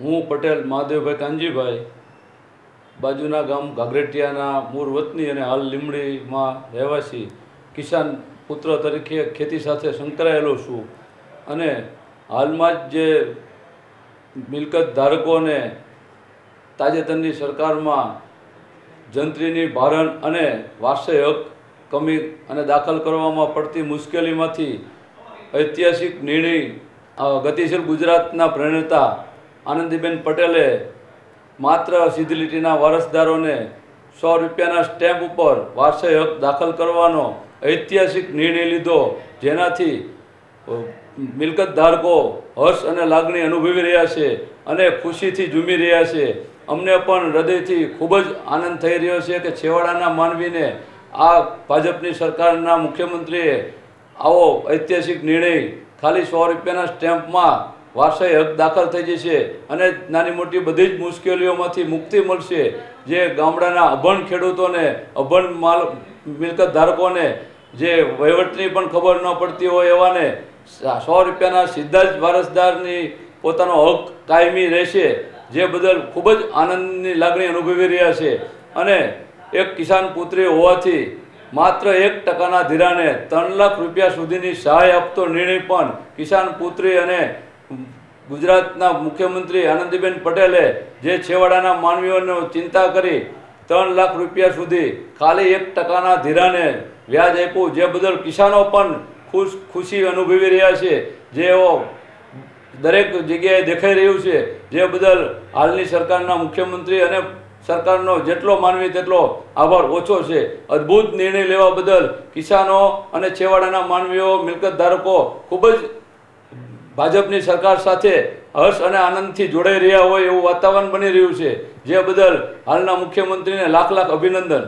હું પટેલ મહાદેવભાઈ કાનજીભાઈ બાજુના ગામ ગાગરેટિયાના મૂળ વતની અને હાલ લીમડીમાં રહેવાસી કિસાન પુત્ર તરીકે ખેતી સાથે સંકળાયેલો છું અને હાલમાં જ જે મિલકત ધારકોને તાજેતરની સરકારમાં જંત્રીની ભારણ અને વારસાઈ હક કમી અને દાખલ કરવામાં પડતી મુશ્કેલીમાંથી ઐતિહાસિક નિર્ણય ગતિશીલ ગુજરાતના પ્રણેતા આનંદીબેન પટેલે માત્ર સીધી લીટીના વારસદારોને ₹100 સ્ટેમ્પ ઉપર વારસાઈ હક દાખલ કરવાનો ઐતિહાસિક નિર્ણય લીધો, જેનાથી મિલકત ધારકો હર્ષ અને લાગણી અનુભવી રહ્યા છે અને ખુશીથી ઝૂમી રહ્યા છે. અમને પણ હૃદયથી ખૂબ જ આનંદ થઈ રહ્યો છે કે છેવાડાના માનવીને આ ભાજપની સરકારના મુખ્યમંત્રીએ આવો ઐતિહાસિક નિર્ણય ખાલી ₹100 સ્ટેમ્પમાં વારસાઈ હક દાખલ થઈ જશે અને નાની મોટી બધી જ મુશ્કેલીઓમાંથી મુક્તિ મળશે. જે ગામડાના અભણ ખેડૂતોને, અભણ મિલકત ધારકોને, જે વહીવટની પણ ખબર ન પડતી હોય એવાને ₹100 સીધા જ વારસદારની પોતાનો હક કાયમી રહેશે, જે બદલ ખૂબ જ આનંદની લાગણી અનુભવી રહ્યા છે. અને એક કિસાન પુત્રી હોવાથી માત્ર ₹1 ધિરાણે ₹3 લાખ સુધીની સહાય આપતો નિર્ણય પણ કિસાન પુત્રી અને ગુજરાતના મુખ્યમંત્રી આનંદીબેન પટેલે જે છેવાડાના માનવીઓનો ચિંતા કરી ₹3 લાખ સુધી ખાલી ₹1 ધિરાણે વ્યાજ આપ્યું, જે બદલ કિસાનો પણ ખુશી અનુભવી રહ્યા છે, જેઓ દરેક જગ્યાએ દેખાઈ રહ્યું છે. જે બદલ હાલની સરકારના મુખ્યમંત્રી અને સરકારનો જેટલો માનવી તેટલો આભાર ઓછો છે. અદ્ભુત નિર્ણય લેવા બદલ કિસાનો અને છેવાડાના માનવીઓ, મિલકત ધારકો ખૂબ જ ભાજપની સરકાર સાથે હર્ષ અને આનંદથી જોડાઈ રહ્યા હોય એવું વાતાવરણ બની રહ્યું છે, જે બદલ હાલના મુખ્યમંત્રીને લાખ લાખ અભિનંદન.